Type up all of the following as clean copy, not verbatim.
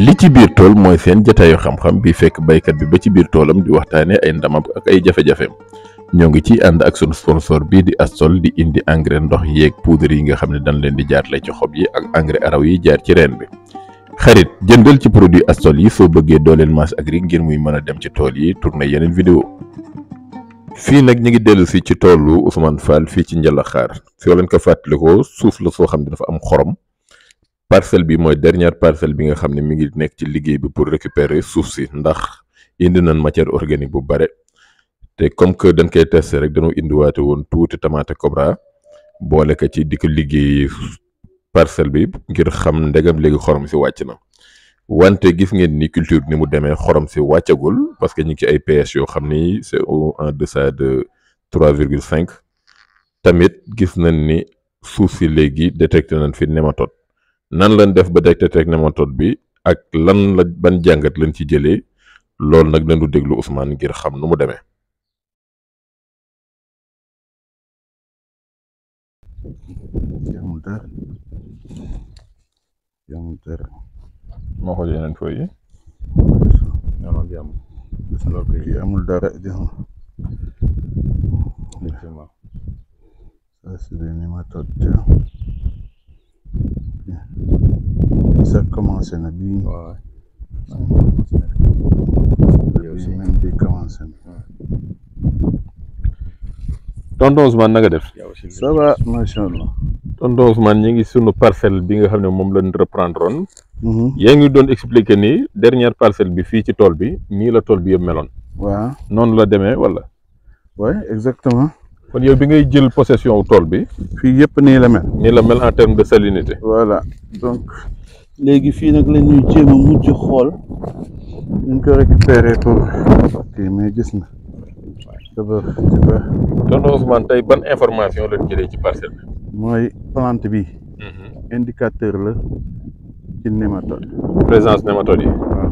li ci biir tool mooy seen jataayu xam-xam bi fekk baykat bi ba ci biir toolam di waxtaane ay ndamam ak ay jafe-jafeem ñoo ngi ciy ànd ak sunu sponsor bii di Astol di indi engrais ndox yeeg poudre yi nga xam ne dañ leen di jaarale ci xob yi ak engrais araw yi jaar ci reen bi xarit jëndal ci produit Astol yi soo bëggee dooleel Mas Agri ngir muy mën a dem ci tool yi tourné yeneen vidéo fii nag ñu ngi dellu si ci toolu Ousmane Fall fii ci Njalaxaar soo leen ko fàttalikoo suuf la soo xam ne dafa am xorom parcelle bi mooy dernière parcelle bi nga xam ne mi ngi nekk ci liggéey bi pour récupérer suuf si ndax indi nañ matière organique bu bare te comme que dañ koy testé rek dañoo indiwaate woon tuuti tomate Cobra boole ko ci di ko liggéey parcelle bi ngir xam ndegam léegi xorom si wàcc na wante gis ngeen ni culture ni mu demee xorom si wàccagul parce que ñu ngi ci ay pH yoo xam ni c'est en deçà de 3,5 tamit gis nañ ni suuf si léegi détecté nañ fi nématode nan lañ def ba détecté nématode bi ak lan la ban jàngat lañ ci jëlee loolu nag dañu déglu Ousmane ngir xam nu mu demee. moo xool yeneen fooy yi kii amul dara effectivement ça c'est des nématodes kii sax commencé na bii bii même bii commencé na tonton Ousmane na nga def ça va macha allah tonton Ousmane ñi ngi sunu parcelle bi nga xam ne moom lañ reprendre woon yaa ngi doon expliquer ni dernière parcelle bi fii ci tool bi nii la tool bi yëpp meloon waaw noonu la demee wala oui exactement kon yow bi ngay jël possession wu tool bi fii yëpp nii la mel en terme de salinité voilà donc léegi fii nag la ñuy jéem a mujj xool ñu ko récupérer pour kii mais gis na tonton Ousmane tey ban information lañ jëlee ci parcelle bi mooy plante bi indicateur la ci nématode présence nématode yi waaw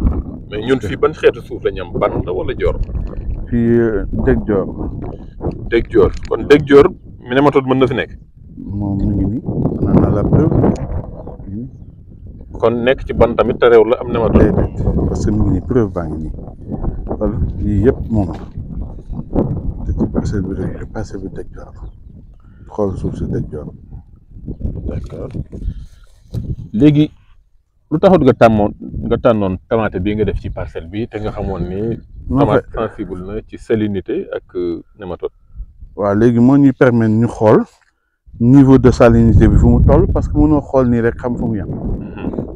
mais ñun fii ban xeetu suuf la ñu am ban la wala joor fii dég joor kon dég joor mi nématode mën na fi nekk moom mi ngi nii xanaa na la preuve kon nekk ci ban tamit te réew la am nématode parce que mi ngi nii preuve baa ngi nii wala yii yëpp moom te ci parcelle bi rek parcelle bi dég joor xool suuf si dég joor d'accord léegi lu taxut nga tànnoon tomate bii nga def ci parcelle bi te nga xamoon ni tomate sensible na ci salinité ak nématode waaw léegi moo ñuy permettre ñu xool niveau de salinité bi fu mu toll parce que mënoo xool nii rek xam fu mu yem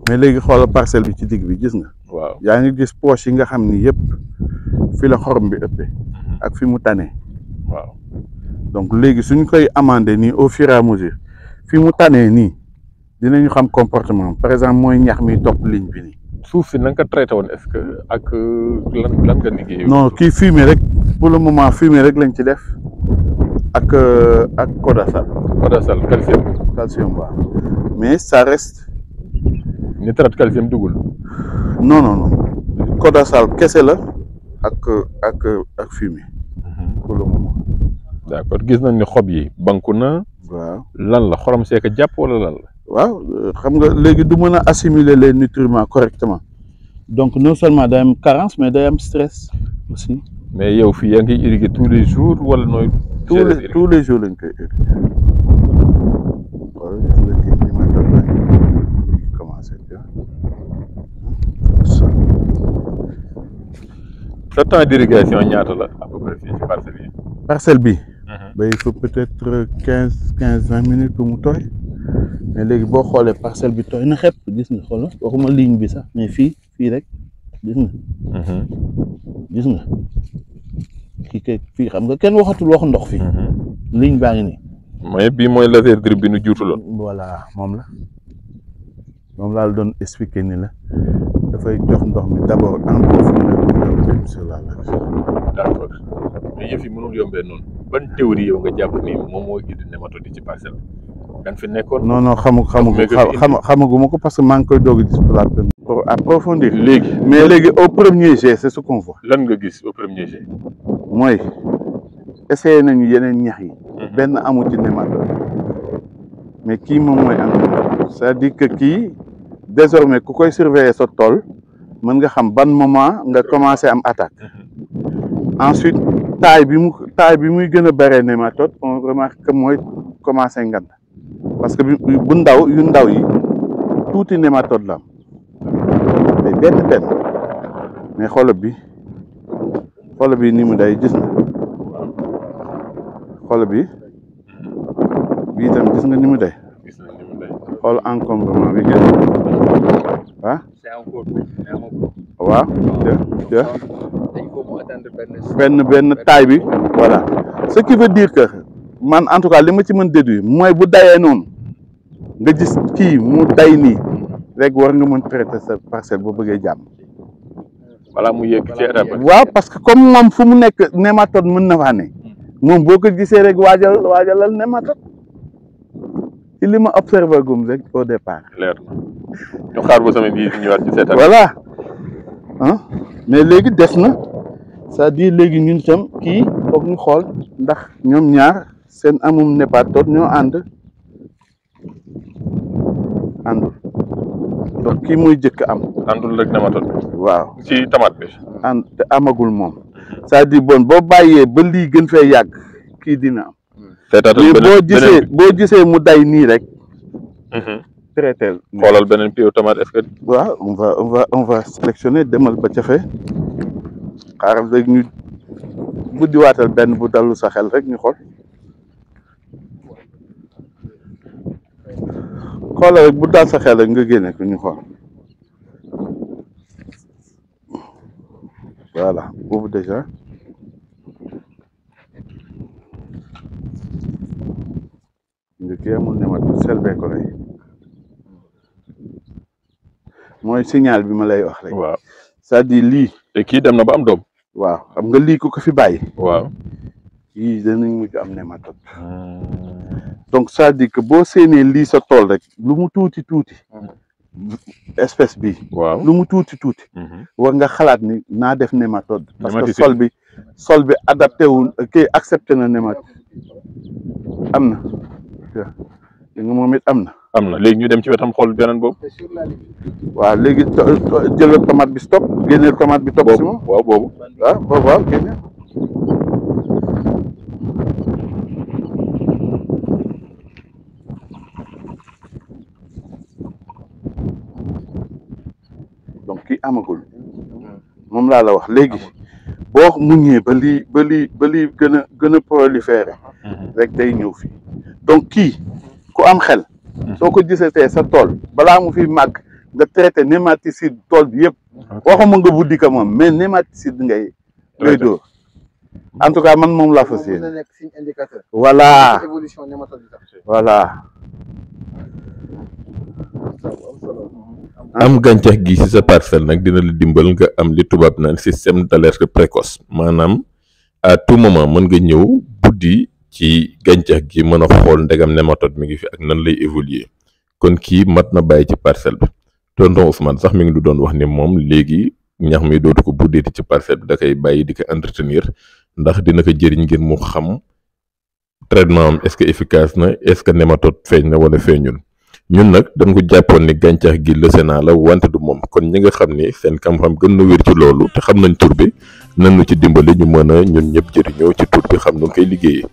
mais léegi xoolal parcelle bi ci digg bi gis nga waaw yaa ngi gis poche yi nga xam ni yëpp fi la xorom bi ëppee ak fi mu tane waaw donc léegi suñ koy amender nii au fur et à mesure fi mu tanee nii dinañu xam comportement par exemple mooy ñax mi topp ligne bi nii suuf si na nga ko traité woon est-ce que ak lan nga liggéey non kii fumier rek pour le moment fumier rek lañ ci def ak codasal calcium waaw mais ça reste nitrate calcium dugul non codasal kese la ak fumier pour le moment d'accord gis nañ ni xob yi banku na waaw lan la xorom see ko jàpp wala lan la waaw xam nga léegi du mën a assimiler les nutriments correctement donc non seulement day am carence mais day am stress aussi mais yow fii yaa ngi irriguer tous les jours wala nooy tous les jours lañ koy irriguer wala gis nga kii ni ma toog commencé sa temps d'irrigation ñaata la à peu près fii ci parcelle bi ba il faut peut-être 15-20 minutes pour mu tooy mais léegi boo xoolee parcelle bi tooy na xepp gis nga xoolal waxuma ligne bi sax mais fii rek gis nga kii kay fii xam nga kenn waxatul waxu ndox fii ligne baa ngi nii mooy bii mooy laser drip bi nu juutuloon voilà moom laa la doon expliquer ni la dafay jox ndox mi d'abord en profondeur dem sur la base d'accord mais yëf yi mënul yombee noonu ban théorie yow nga jàpp ni moom moo indi nématode yi ci parcelle dañ fi nekkoon non xamaguma ko parce que maa ngi koy doog a gis pour approfondir léegi mais léegi au premier jet c'est ce qu'on voit lan nga gis au premier jet mooy essayé nañu yeneen ñax yi benn amu ci nématode mais kii moom mooy am c'est-à-dire que kii désormais ku koy surveiller sa tool mën nga xam ban moment nga commencé am attaque. Ensuite taille bi muy gën a bëree nématode on remarque que mooy commencé ngand parce que bu ndaw yu ndaw yi tuuti nématode la am mais benn mais xoolal bi ni mu day gis na xoolal bi itam gis nga ni mu day xool encombrement bi gën waaw benn taille bi voilà ce qui veut dire que man en tout cas li ma ci mën déduire mooy bu dayee noonu nga gis kii mu day nii rek war nga mën traiter sa parcelle boo bëggee jàmm. voilà mu yegg ci étape. waaw parce que comme moom fu mu nekk nématode mën na faa ne moom boo ko gisee rek waajalal nématode ci li ma observé gum rek au départ. leer na ñu xaar ba semaine bii ñëwaat ci seetaan. voilà mais léegi des na c'est-à-dire léegi ñun tam kii foog ñu xool ndax ñoom ñaar seen amum nématode ñoo àndul donc kii mooy jëkk am. àndul rek nématode bi. waaw ci tomate bi. te amagul moom c'est-à-dire bon boo bàyyee ba lii gën fee yàgg kii dina am. mais boo gisee mu day nii rek. traité xoolal beneen pied tomate est-ce que. waaw on va sélectionner demal ba ca fee xaaral rek ñu buddiwaatal benn bu dalu sa xel rek ñu xool xoolal rek bu dal sa xel rek nga génne ko ñu xool voilà boobu déjà nga kii amul nématode selbee ko lay mooy signal bi ma lay wax rek. waaw c'est-à-dire lii. te kii dem na ba am doom. waaw xam nga lii ku ko fi bàyyi. waaw yii danañ mujj am nématode. donc c'est-à-dire que boo séenee lii sa tool rek lu mu tuuti espèce bi. waaw lu mu tuuti. war nga xalaat ni naa def nématode. parce que sol bi adapté wu kii accepté na nématode am na. li nga moom it am na léegi ñu dem ci wetam xool beneen boobu. waaw léegi jëlal tomate bi stop génneel tomate bi topp si moom. waaw boobu. waaw génne. donc kii amagul moom laa la wax léegi boo muñee ba lii gën a proliférer rek day ñëw fii donc kii ku am xel. soo ko gisatee sa tool balaa mu fi màgg nga traité nématicide tool bi yëpp waxuma nga buddi ko moom mais nématicide ngay dóor en tout cas man moom laa fas yéene. voilà am gàncax gi ci sa parcelle nag dina la dimbal nga am li tubaab naan système d'alerte précoce maanaam à tout moment mën nga ñëw buddi ci gàncax gi mën a xool ndegam nématode mi ngi fi ak nan lay évoluer kon kii mat na bàyyi ci parcelle bi tonton Ousmane sax mi ngi doon wax ni moom léegi ñax mi dootu ko buddeeti ci parcelle bi da koy bàyyi di ko entretenir ndax dina ko jëriñ ngir mu xam traitement am est-ce que efficace na est-ce que nématode feeñ na wala feeñul ñun nag dañ ko jàppoon ni gàncax gi lësena la wante du moom kon ñi nga xam ni seen xam-xam gën na wér ci loolu te xam nañ tur bi nan nu ci dimbali ñu mën a ñun ñëpp jëriñoo ci tur bi xam nu koy liggéeyee.